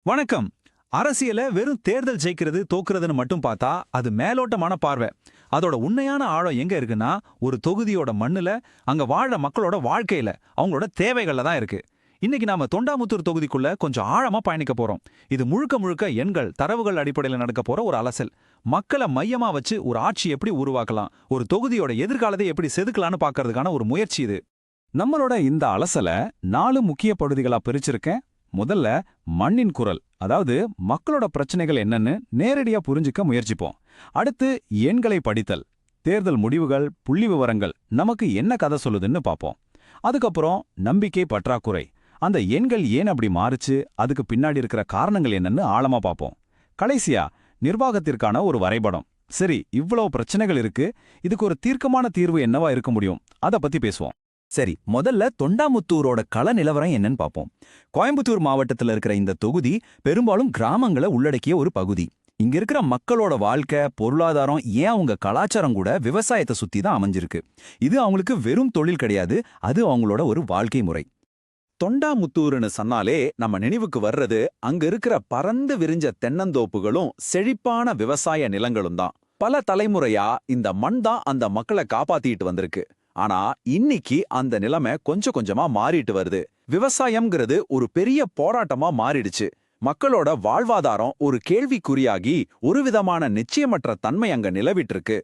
வணக்கம். அரசியல வெறும் தேர்தல் ஜெயிக்கிறது தோக்குறதுன்னு மட்டும் பார்த்தா அது மேலோட்டமான பார்வை. அதோட உண்மையான ஆழம் எங்க இருக்குன்னா ஒரு தொகுதியோட மண்ணுல, அங்க வாழ மக்களோட வாழ்க்கையில, அவங்களோட தேவைகள்ல தான் இருக்கு. இன்னைக்கு நாம தொண்டாமுத்தூர் தொகுதிக்குள்ள கொஞ்சம் ஆழமா பயணிக்க போறோம். இது முழுக்க முழுக்க எண்கள், தரவுகள் அடிப்படையில் நடக்க போற ஒரு அலசல். மக்களை மையமா வச்சு ஒரு ஆட்சி எப்படி உருவாக்கலாம், ஒரு தொகுதியோட எதிர்காலத்தை எப்படி செதுக்கலான்னு பார்க்கறதுக்கான ஒரு முயற்சி இது. நம்மளோட இந்த அலசல 4 முக்கிய பகுதிகளா பிரிச்சிருக்கேன். முதல்ல மண்ணின் குரல், அதாவது மக்களோட பிரச்சனைகள் என்னன்னு நேரடியா புரிஞ்சுக்க முயற்சிப்போம். அடுத்து எண்களை படித்தல், தேர்தல் முடிவுகள், புள்ளி விவரங்கள் நமக்கு என்ன கதை சொல்லுதுன்னு பார்ப்போம். அதுக்கப்புறம் நம்பிக்கை பற்றாக்குறை, அந்த எண்கள் ஏன் அப்படி மாறுச்சு, அதுக்கு பின்னாடி இருக்கிற காரணங்கள் என்னன்னு ஆழமா பார்ப்போம். கடைசியா நிர்வாகத்திற்கான ஒரு வரைபடம். சரி, இவ்வளவு பிரச்சனைகள் இருக்கு, இதுக்கு ஒரு தீர்க்கமான தீர்வு என்னவா இருக்க முடியும், அதை பத்தி பேசுவோம். சரி, முதல்ல தொண்டாமுத்தூரோட கள நிலவரம் என்னன்னு பார்ப்போம். கோயம்புத்தூர் மாவட்டத்தில் இருக்கிற இந்த தொகுதி பெரும்பாலும் கிராமங்களை உள்ளடக்கிய ஒரு பகுதி. இங்க இருக்கிற மக்களோட வாழ்க்கை, பொருளாதாரம், ஏன் அவங்க கலாச்சாரம் கூட விவசாயத்தை சுத்தி தான் அமைஞ்சிருக்கு. இது அவங்களுக்கு வெறும் தொழில் கிடையாது, அது அவங்களோட ஒரு வாழ்க்கை முறை. தொண்டாமுத்தூர்னு சொன்னாலே நம்ம நினைவுக்கு வர்றது அங்க இருக்கிற பறந்து விரிஞ்ச தென்னந்தோப்புகளும் செழிப்பான விவசாய நிலங்களும் தான். பல தலைமுறையா இந்த மண் தான் அந்த மக்களை காப்பாத்திட்டு வந்திருக்கு. ஆனா இன்னைக்கு அந்த நிலைமை கொஞ்சம் கொஞ்சமா மாறிட்டு வருது. விவசாயம்ங்கிறது ஒரு பெரிய போராட்டமா மாறிடுச்சு. மக்களோட வாழ்வாதாரம் ஒரு கேள்விக்குறியாகி ஒரு விதமான நிச்சயமற்ற தன்மை அங்க நிலவிட்டு இருக்கு.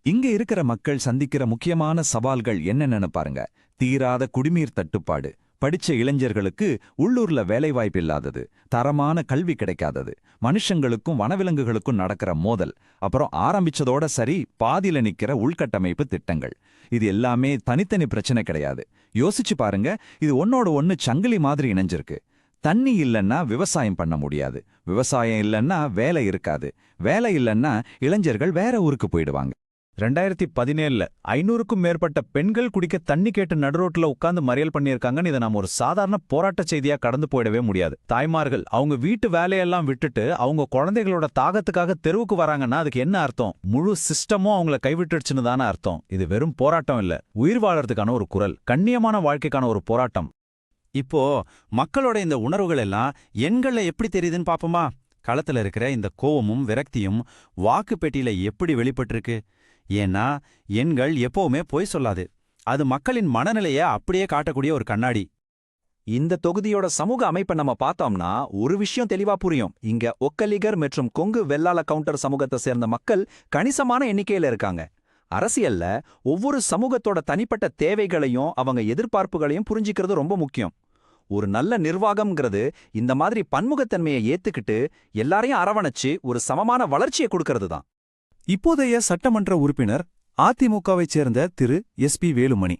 இங்க இருக்கிற மக்கள் சந்திக்கிற முக்கியமான சவால்கள் என்னென்னு பாருங்க. தீராத குடிநீர் தட்டுப்பாடு, படிச்ச இளைஞர்களுக்கு உள்ளூர்ல வேலைவாய்ப்பு இல்லாதது, தரமான கல்வி கிடைக்காதது, மனுஷங்களுக்கும் வனவிலங்குகளுக்கும் நடக்கிற மோதல், அப்புறம் ஆரம்பிச்சதோட சரி பாதியில நிக்கிற உள்கட்டமைப்பு திட்டங்கள். இது எல்லாமே தனித்தனி பிரச்சனை கிடையாது. யோசிச்சு பாருங்க, இது ஒன்னோட ஒன்னு சங்கிலி மாதிரி இணைஞ்சிருக்கு. தண்ணி இல்லைன்னா விவசாயம் பண்ண முடியாது, விவசாயம் இல்லைன்னா வேலை இருக்காது, வேலை இல்லைன்னா இளைஞர்கள் வேற ஊருக்கு போயிடுவாங்க. 2017 500க்கும் மேற்பட்ட பெண்கள் குடிக்க தண்ணி கேட்டு நடுரோட்ல உட்கார்ந்து மறியல் பண்ணியிருக்காங்கன்னு இதை நாம ஒரு சாதாரண போராட்ட செய்தியா கடந்து போயிடவே முடியாது. தாய்மார்கள் அவங்க வீட்டு வேலையெல்லாம் விட்டுட்டு அவங்க குழந்தைகளோட தாகத்துக்காக தெருவுக்கு வராங்கன்னா அதுக்கு என்ன அர்த்தம்? முழு சிஸ்டமும் அவங்கள கைவிட்டுடுச்சுன்னு தானே அர்த்தம். இது வெறும் போராட்டம் இல்ல, உயிர் வாழறதுக்கான ஒரு குரல், கண்ணியமான வாழ்க்கைக்கான ஒரு போராட்டம். இப்போ மக்களோட இந்த உணர்வுகள் எல்லாம் எண்கள்ல எப்படி தெரியுதுன்னு பாப்போமா? களத்துல இருக்கிற இந்த கோவமும் விரக்தியும் வாக்கு பெட்டியில எப்படி வெளிப்பட்டிருக்கு? ஏன்னா எண்கள் எப்பவுமே பொய் சொல்லாது, அது மக்களின் மனநிலைய அப்படியே காட்டக்கூடிய ஒரு கண்ணாடி. இந்த தொகுதியோட சமூக அமைப்பை நம்ம பார்த்தோம்னா ஒரு விஷயம் தெளிவா புரியும். இங்க ஒக்கலிகர் மற்றும் கொங்கு வெள்ளாள கவுண்டர் சமூகத்தை சேர்ந்த மக்கள் கணிசமான எண்ணிக்கையில இருக்காங்க. அரசியல்ல ஒவ்வொரு சமூகத்தோட தனிப்பட்ட தேவைகளையும் அவங்க எதிர்பார்ப்புகளையும் புரிஞ்சிக்கிறது ரொம்ப முக்கியம். ஒரு நல்ல நிர்வாகம்ங்கிறது இந்த மாதிரி பன்முகத்தன்மையை ஏத்துக்கிட்டு எல்லாரையும் அரவணைச்சு ஒரு சமமான வளர்ச்சியை கொடுக்கறது தான். இப்போதைய சட்டமன்ற உறுப்பினர் அதிமுகவைச் சேர்ந்த திரு SP வேலுமணி.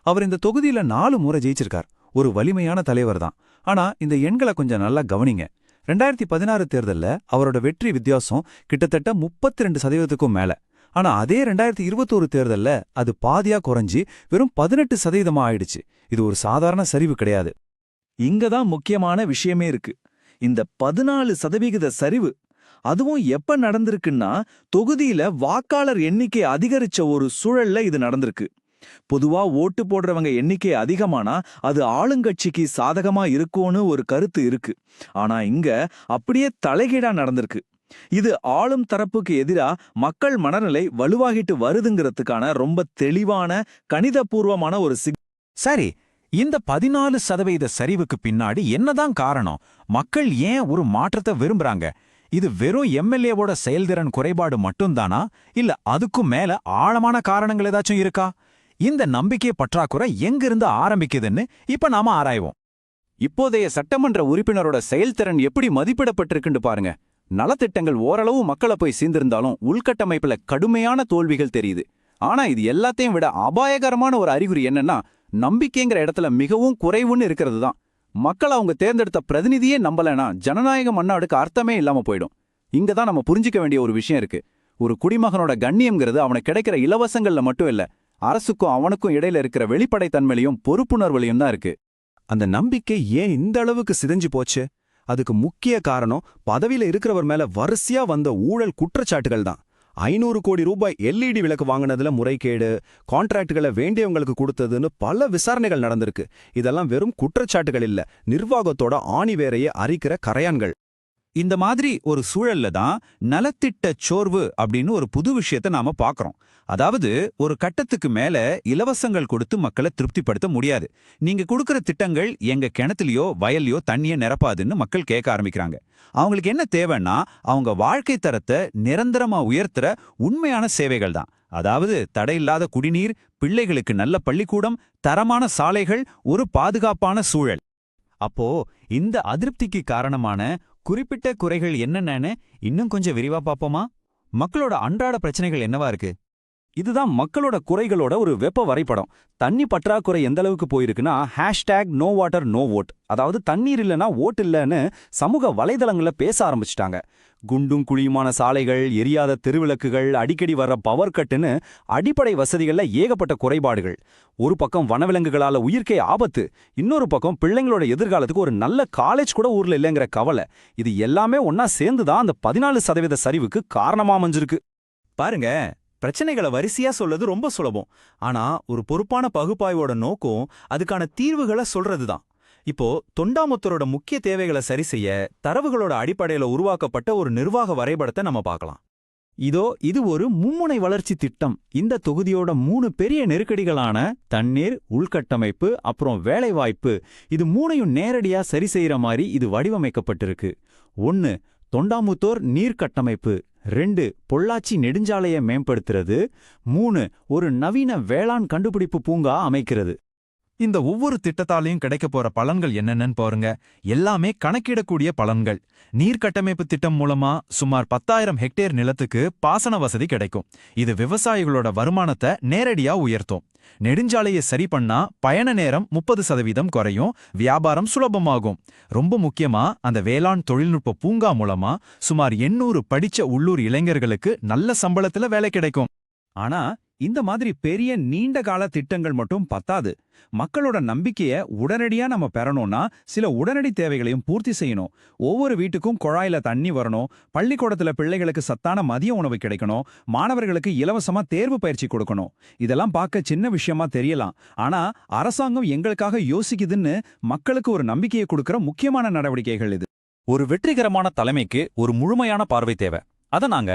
அவர் இந்த தொகுதியில 4 முறை ஜெயிச்சிருக்கார். ஒரு வலிமையான தலைவர் தான். ஆனா இந்த எண்களை கொஞ்சம் நல்லா கவனிங்க. 2016 தேர்தல்ல அவரோட வெற்றி வித்தியாசம் கிட்டத்தட்ட 32%க்கும் மேல. ஆனா அதே 2021 தேர்தல்ல அது பாதியா குறைஞ்சி வெறும் 18% ஆயிடுச்சு. இது ஒரு சாதாரண சரிவு கிடையாது. இங்கதான் முக்கியமான விஷயமே இருக்கு. இந்த 14% சரிவு, அதுவும் எப்ப நடந்திருக்குன்னா தொகுதியில வாக்காளர் எண்ணிக்கை அதிகரிச்ச ஒரு சூழல்ல இது நடந்திருக்கு. பொதுவா ஓட்டு போடுறவங்க எண்ணிக்கை அதிகமானா அது ஆளுங்கட்சிக்கு சாதகமா இருக்கும்னு ஒரு கருத்து இருக்கு. ஆனா இங்க அப்படியே தலைகீழா நடந்திருக்கு. இது ஆளும் தரப்புக்கு எதிரா மக்கள் மனநிலை வலுவாகிட்டு வருதுங்கிறதுக்கான ரொம்ப தெளிவான கணிதபூர்வமான ஒரு சரி, இந்த 14% சரிவுக்கு பின்னாடி என்னதான் காரணம்? மக்கள் ஏன் ஒரு மாற்றத்தை விரும்புறாங்க? இது வெறும் MLAவோட செயல்திறன் குறைபாடு மட்டும்தானா, இல்ல அதுக்கும் மேல ஆழமான காரணங்கள் ஏதாச்சும் இருக்கா? இந்த நம்பிக்கை பற்றாக்குறை எங்கிருந்து ஆரம்பிக்குதுன்னு இப்ப நாம ஆராய்வோம். இப்போதைய சட்டமன்ற உறுப்பினரோட செயல்திறன் எப்படி மதிப்பிடப்பட்டிருக்குன்னு பாருங்க. நலத்திட்டங்கள் ஓரளவு மக்களை போய் சேர்ந்திருந்தாலும் உள்கட்டமைப்புல கடுமையான தோல்விகள் தெரியுது. ஆனா இது எல்லாத்தையும் விட அபாயகரமான ஒரு அறிகுறி என்னன்னா, நம்பிக்கைங்கிற இடத்துல மிகவும் குறைவுன்னு இருக்கிறது தான். மக்கள் அவங்க தேர்ந்தெடுத்த பிரதிநிதியே நம்பலனா ஜனநாயக மன்னாடுக்கு அர்த்தமே இல்லாம போயிடும். இங்கதான் நம்ம புரிஞ்சிக்க வேண்டிய ஒரு விஷயம் இருக்கு. ஒரு குடிமகனோட கண்ணியம்ங்கிறது அவனுக்கு கிடைக்கிற இலவசங்கள்ல மட்டும் இல்ல, அரசுக்கும் அவனுக்கும் இடையில இருக்கிற வெளிப்படைத்தன்மையிலையும் பொறுப்புணர்வுலையும் தான் இருக்கு. அந்த நம்பிக்கை ஏன் இந்த அளவுக்கு சிதைஞ்சு போச்சு? அதுக்கு முக்கிய காரணம் பதவியில இருக்கிறவர் மேல வரிசையா வந்த ஊழல் குற்றச்சாட்டுகள் தான். 500 கோடி ரூபாய் LED விளக்கு வாங்கினதுல முறைகேடு, கான்ட்ராக்டுகளை வேண்டியவங்களுக்கு கொடுத்ததுன்னு பல விசாரணைகள் நடந்திருக்கு. இதெல்லாம் வெறும் குற்றச்சாட்டுகள் இல்ல, நிர்வாகத்தோட ஆணிவேரையே அரிக்கிற கரையான்கள். இந்த மாதிரி ஒரு சூழல்ல தான் நலத்திட்ட சோர்வு அப்படின்னு ஒரு புது விஷயத்தை நாம பார்க்கறோம். அதாவது ஒரு கட்டத்துக்கு மேல இலவசங்கள் கொடுத்து மக்களை திருப்திப்படுத்த முடியாது. நீங்க கொடுக்கிற திட்டங்கள் எங்க கிணத்துலயோ வயல்லையோ தண்ணியை நிரப்பாதுன்னு மக்கள் கேட்க ஆரம்பிக்கிறாங்க. அவங்களுக்கு என்ன தேவைன்னா அவங்க வாழ்க்கை தரத்தை நிரந்தரமா உயர்த்துற உண்மையான சேவைகள் தான். அதாவது தடையில்லாத குடிநீர், பிள்ளைகளுக்கு நல்ல பள்ளிக்கூடம், தரமான சாலைகள், ஒரு பாதுகாப்பான சூழல். அப்போ இந்த அதிருப்திக்கு காரணமான குறிப்பிட்ட குறைகள் என்னென்னு இன்னும் கொஞ்சம் விரிவா பாப்போமா? மக்களோட அன்றாட பிரச்சனைகள் என்னவா இருக்கு? இதுதான் மக்களோட குறைகளோட ஒரு வெப்ப வரைபடம். தண்ணி பற்றாக்குறை எந்த அளவுக்கு போயிருக்குன்னா #நோ வாட்டர் நோ வோட், அதாவது தண்ணீர் இல்லைன்னா ஓட் இல்லைன்னு சமூக வலைதளங்கள்ல பேச ஆரம்பிச்சிட்டாங்க. குண்டும் குழியுமான சாலைகள், எரியாத தெருவிளக்குகள், அடிக்கடி வர்ற பவர் கட்டுன்னு அடிப்படை வசதிகள்ல ஏகப்பட்ட குறைபாடுகள். ஒரு பக்கம் வனவிலங்குகளால உயிர்க்கே ஆபத்து, இன்னொரு பக்கம் பிள்ளைங்களோட எதிர்காலத்துக்கு ஒரு நல்ல காலேஜ் கூட ஊர்ல இல்லைங்கிற கவலை. இது எல்லாமே ஒன்னா சேர்ந்துதான் அந்த 14% சரிவுக்கு காரணமா அமைஞ்சிருக்கு. பாருங்க, பிரச்சனைகளை வரிசையா சொல்றது ரொம்ப சுலபம். ஆனா ஒரு பொறுப்பான பகுப்பாய்வோட நோக்கம் அதுக்கான தீர்வுகளை சொல்றதுதான். இப்போ தொண்டாமுத்தரோட முக்கிய தேவைகளை சரி செய்ய தரவுகளோட அடிப்படையில உருவாக்கப்பட்ட ஒரு நிர்வாக வரைபடத்தை நம்ம பார்க்கலாம். இது ஒரு மும்முனை வளர்ச்சி திட்டம். இந்த தொகுதியோட 3 பெரிய நெருக்கடிகளான தண்ணீர், உள்கட்டமைப்பு, அப்புறம் வேலைவாய்ப்பு, இது 3ஐயும் நேரடியா சரி செய்யற மாதிரி இது வடிவமைக்கப்பட்டிருக்கு. 1. தொண்டாமுத்தோர் நீர் கட்டமைப்பு. 2. பொள்ளாச்சி நெடுஞ்சாலையை மேம்படுத்துறது. 3. ஒரு நவீன வேளாண் கண்டுபிடிப்பு பூங்கா அமைக்கிறது. இந்த ஒவ்வொரு திட்டத்தாலையும் கிடைக்க போற பலன்கள் என்னென்னு பாருங்க. எல்லாமே கணக்கிடக்கூடிய பலன்கள். நீர்க்கட்டமைப்பு திட்டம் மூலமா சுமார் 10,000 ஹெக்டேர் நிலத்துக்கு பாசன வசதி கிடைக்கும். இது விவசாயிகளோட வருமானத்தை நேரடியா உயர்த்தும். நெடுஞ்சாலையை சரி பண்ணா பயண நேரம் 30% குறையும், வியாபாரம் சுலபமாகும். ரொம்ப முக்கியமா அந்த வேளாண் தொழில்நுட்ப பூங்கா மூலமா சுமார் 800 படிச்ச உள்ளூர் இளைஞர்களுக்கு நல்ல சம்பளத்துல வேலை கிடைக்கும். ஆனா இந்த மாதிரி பெரிய நீண்ட கால திட்டங்கள் மட்டும் பத்தாது. மக்களோட நம்பிக்கைய உடனடியா நம்ம பெறணும்னா சில உடனடி தேவைகளையும் பூர்த்தி செய்யணும். ஒவ்வொரு வீட்டுக்கும் குழாயில தண்ணி வரணும், பள்ளிக்கூடத்துல பிள்ளைகளுக்கு சத்தான மதிய உணவு கிடைக்கணும், மாணவர்களுக்கு இலவசமா தேர்வு பயிற்சி கொடுக்கணும். இதெல்லாம் பார்க்க சின்ன விஷயமா தெரியலாம். ஆனா அரசாங்கம் எங்களுக்காக யோசிக்குதுன்னு மக்களுக்கு ஒரு நம்பிக்கையை கொடுக்கிற முக்கியமான நடவடிக்கைகள் இது. ஒரு வெற்றிகரமான தலைமைக்கு ஒரு முழுமையான பார்வை தேவை. அத நாங்க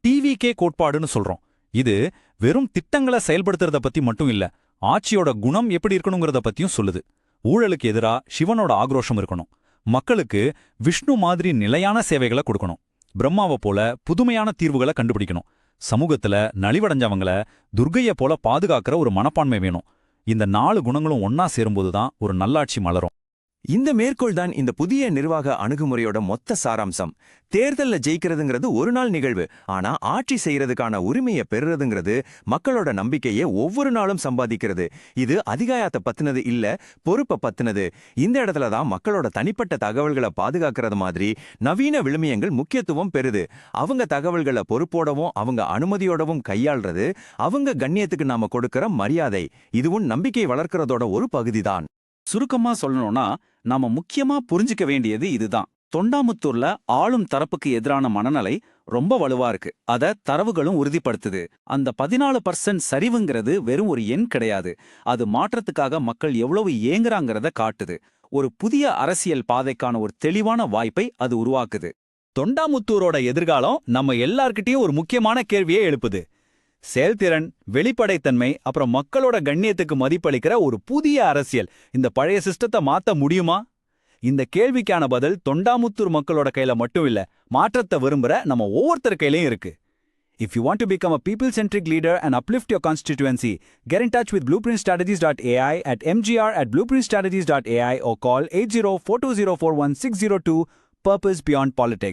டிவிகே கோட்பாடுன்னு சொல்றோம். இது வெறும் திட்டங்களை செயல்படுத்துறத பத்தி மட்டும் இல்ல, ஆட்சியோட குணம் எப்படி இருக்கணுங்கிறத பத்தியும் சொல்லுது. ஊழலுக்கு எதிரா சிவனோட ஆக்ரோஷம் இருக்கணும். மக்களுக்கு விஷ்ணு மாதிரி நிலையான சேவைகளை கொடுக்கணும். பிரம்மாவை போல புதுமையான தீர்வுகளை கண்டுபிடிக்கணும். சமூகத்துல நலிவடைஞ்சவங்கள துர்க்கைய போல பாதுகாக்கிற ஒரு மனப்பான்மை வேணும். இந்த 4 குணங்களும் ஒன்னா சேரும்போதுதான் ஒரு நல்லாட்சி மலரும். இந்த மேற்கோள் தான் இந்த புதிய நிர்வாக அணுகுமுறையோட மொத்த சாராம்சம். தேர்தல்ல ஜெயிக்கிறதுங்கிறது ஒரு நாள் நிகழ்வு. ஆனா ஆட்சி செய்யறதுக்கான உரிமையை பெறுறதுங்கிறது மக்களோட நம்பிக்கையை ஒவ்வொரு நாளும் சம்பாதிக்கிறது. இது அதிகாரத்தை பத்தினது இல்ல, பொறுப்பை பத்தினது. இந்த இடத்துல தான் மக்களோட தனிப்பட்ட தகவல்களை பாதுகாக்கிறது மாதிரி நவீன விழுமியங்கள் முக்கியத்துவம் பெறுது. அவங்க தகவல்களை பொறுப்போடவும் அவங்க அனுமதியோடவும் கையாள்றது அவங்க கண்ணியத்துக்கு நாம கொடுக்கிற மரியாதை. இதுவும் நம்பிக்கை வளர்க்கறதோட ஒரு பகுதிதான். சுருக்கமா சொல்லணும்னா நாம முக்கியமா புரிஞ்சுக்க வேண்டியது இதுதான். தொண்டாமுத்தூர்ல ஆளும் தரப்புக்கு எதிரான மனநிலை ரொம்ப வலுவா இருக்கு. அத தரவுகளும் உறுதிப்படுத்துது. அந்த 14% சரிவுங்கிறது வெறும் ஒரு எண் கிடையாது. அது மாற்றத்துக்காக மக்கள் எவ்வளவு ஏங்குறாங்கிறத காட்டுது. ஒரு புதிய அரசியல் பாதைக்கான ஒரு தெளிவான வாய்ப்பை அது உருவாக்குது. தொண்டாமுத்தூரோட எதிர்காலம் நம்ம எல்லார்கிட்டயும் ஒரு முக்கியமான கேள்வியை எழுப்புது. செயல்திறன், வெளிப்படைத்தன்மை, அப்புறம் மக்களோட கண்ணியத்துக்கு மதிப்பளிக்கிற ஒரு புதிய அரசியல் இந்த பழைய சிஸ்டத்தை மாத்த முடியுமா? இந்த கேள்விக்கான பதில் தொண்டாமுத்தூர் மக்களோட கையில மட்டும் இல்ல, மாற்றத்தை விரும்புற நம்ம ஒவ்வொருத்தர் கையிலயும் இருக்கு. If you want to become a people-centric leader and uplift your constituency, get in touch with blueprintstrategies.ai at mgr@blueprintstrategies.ai or call 8042041602. Purpose Beyond Politics.